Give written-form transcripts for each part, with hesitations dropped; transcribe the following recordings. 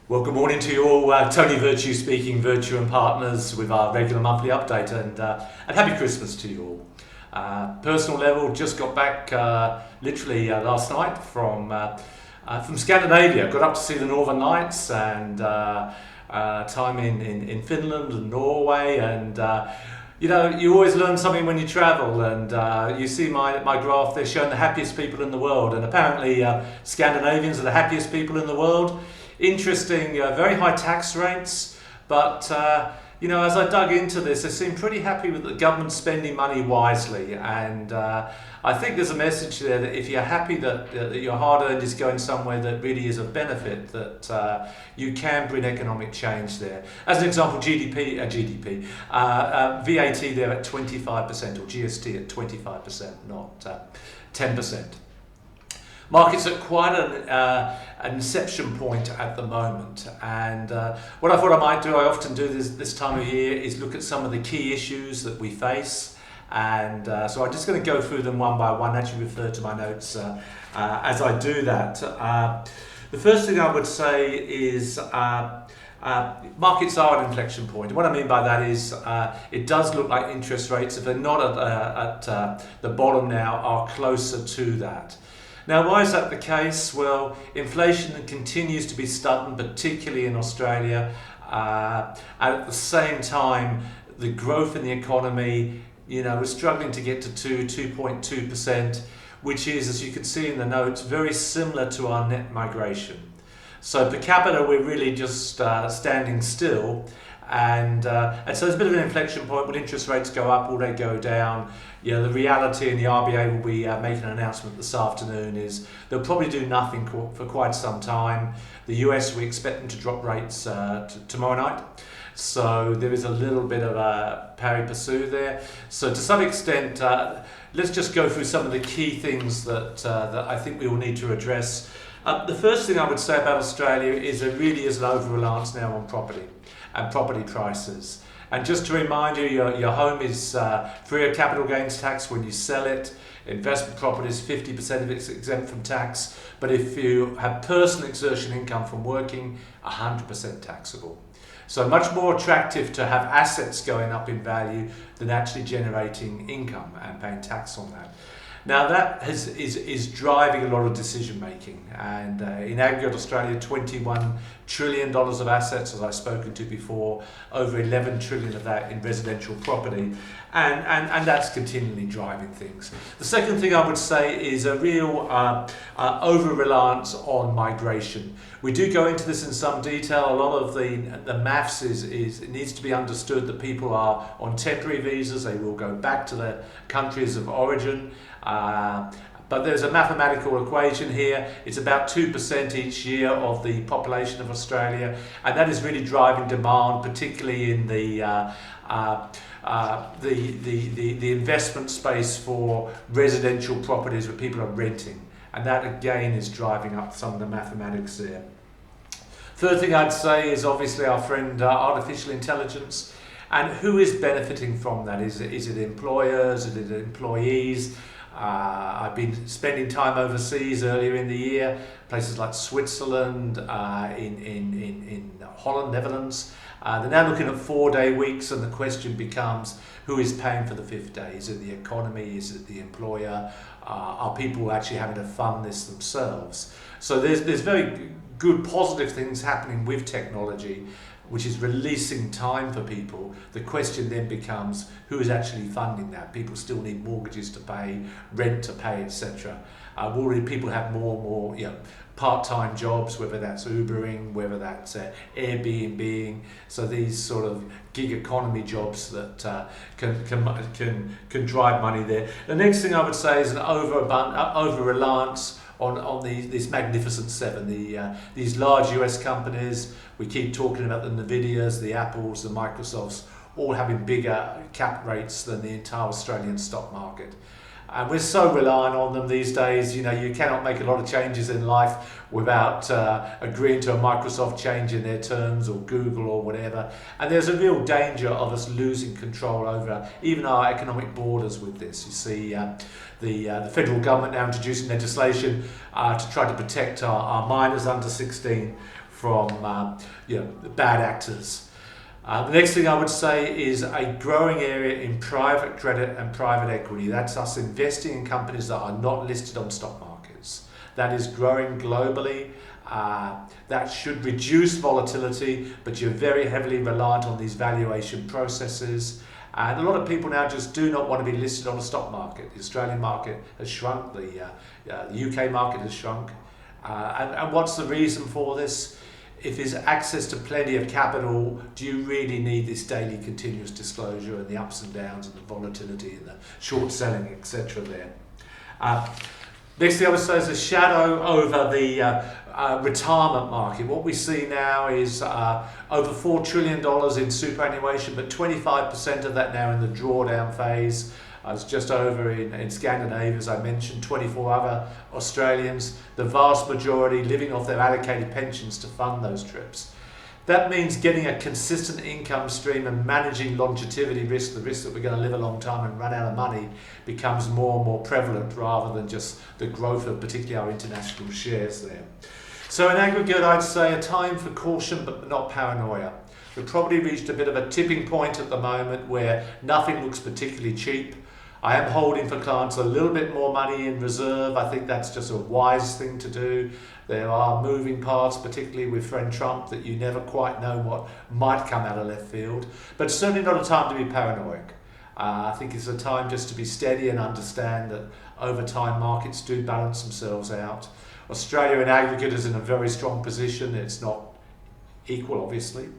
Well, good morning to you all. Tony Virtue speaking, Virtue and Partners with our regular monthly update, and happy Christmas to you all. Personal level, just got back literally last night from Scandinavia. Got up to see the Northern Lights and time in Finland and Norway, and you always learn something when you travel, and you see my graph there showing the happiest people in the world, and apparently Scandinavians are the happiest people in the world. Interesting, very high tax rates, but as I dug into this, they seem pretty happy with the government spending money wisely, and I think there's a message there that if you're happy that your hard-earned is going somewhere that really is of benefit, that you can bring economic change there. As an example, VAT there at 25%, or GST at 25%, not 10%. Markets at quite an inception point at the moment, and what I thought I might do, I often do this time of year, is look at some of the key issues that we face, and so I'm just going to go through them one by one, actually refer to my notes as I do that. The first thing I would say is markets are at an inflection point. What I mean by that is it does look like interest rates, if they're not at the bottom now, are closer to that. Now, why is that the case? Well, inflation continues to be stubborn, particularly in Australia. At the same time, the growth in the economy, we're struggling to get to 2.2%, which is, as you can see in the notes, very similar to our net migration. So per capita, we're really just standing still. And so there's a bit of an inflection point. Will interest rates go up? Will they go down? The reality, and the RBA will be making an announcement this afternoon, is they'll probably do nothing for quite some time. The US, we expect them to drop rates tomorrow night. So there is a little bit of a pari passu there. So to some extent, let's just go through some of the key things that I think we will need to address. The first thing I would say about Australia is there really is an over-reliance now on property and property prices. And just to remind you, your home is free of capital gains tax when you sell it. Investment properties, 50% of it's exempt from tax. But if you have personal exertion income from working, 100% taxable. So much more attractive to have assets going up in value than actually generating income and paying tax on that. Now that is driving a lot of decision making, and in aggregate Australia, $21 trillion of assets, as I've spoken to before, over 11 trillion of that in residential property, and that's continually driving things. The second thing I would say is a real over-reliance on migration. We do go into this in some detail. A lot of the maths it needs to be understood that people are on temporary visas. They will go back to their countries of origin. But there's a mathematical equation here. It's about 2% each year of the population of Australia, and that is really driving demand, particularly in the investment space for residential properties where people are renting, and that again is driving up some of the mathematics there. Third thing I'd say is obviously our friend artificial intelligence, and who is benefiting from that? Is it employers? Is it employees? I've been spending time overseas earlier in the year, places like Switzerland, in Holland, Netherlands. They're now looking at 4-day weeks, and the question becomes, who is paying for the 5th day? Is it the economy? Is it the employer? Are people actually having to fund this themselves? So there's very good positive things happening with technology, which is releasing time for people. The question then becomes, who is actually funding that? People still need mortgages to pay, rent to pay, etc. Already people have more and more part-time jobs, whether that's Ubering, whether that's Airbnb. So these sort of gig economy jobs that can drive money there. The next thing I would say is an over-reliance on these magnificent seven, these large US companies. We keep talking about the Nvidias, the Apples, the Microsofts, all having bigger cap rates than the entire Australian stock market. And we're so reliant on them these days. You know, you cannot make a lot of changes in life without agreeing to a Microsoft change in their terms, or Google, or whatever. And there's a real danger of us losing control over even our economic borders with this. You see, the federal government now introducing legislation to try to protect our minors under 16 from bad actors. The next thing I would say is a growing area in private credit and private equity. That's us investing in companies that are not listed on stock markets. That is growing globally. That should reduce volatility, but you're very heavily reliant on these valuation processes. And a lot of people now just do not want to be listed on a stock market. The Australian market has shrunk, the UK market has shrunk. And what's the reason for this? If there's access to plenty of capital, do you really need this daily continuous disclosure and the ups and downs and the volatility and the short selling, etc. there? Next thing I would say is a shadow over the retirement market. What we see now is over $4 trillion in superannuation, but 25% of that now in the drawdown phase. It's just over in Scandinavia, as I mentioned, 24 other Australians, the vast majority living off their allocated pensions to fund those trips. That means getting a consistent income stream and managing longevity risk, the risk that we're going to live a long time and run out of money, becomes more and more prevalent rather than just the growth of particularly our international shares there. So in aggregate, I'd say a time for caution but not paranoia. We've probably reached a bit of a tipping point at the moment where nothing looks particularly cheap. I am holding for clients a little bit more money in reserve. I think that's just a wise thing to do. There are moving parts, particularly with friend Trump, that you never quite know what might come out of left field. But certainly not a time to be paranoid. I think it's a time just to be steady and understand that over time markets do balance themselves out. Australia in aggregate is in a very strong position. It's not equal, obviously,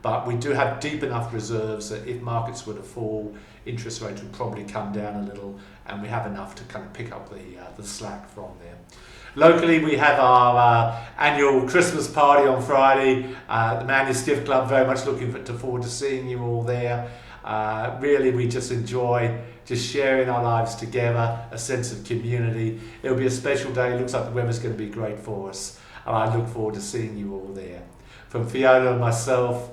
but we do have deep enough reserves that if markets were to fall, interest rates would probably come down a little, and we have enough to kind of pick up the slack from there. Locally, we have our annual Christmas party on Friday. The Manly Skiff Club, very much looking forward to seeing you all there. Really, we just enjoy just sharing our lives together, a sense of community. It'll be a special day. It looks like the weather's going to be great for us, and I look forward to seeing you all there. From Fiona and myself,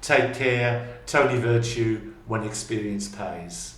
take care, Tony Virtue, when experience pays.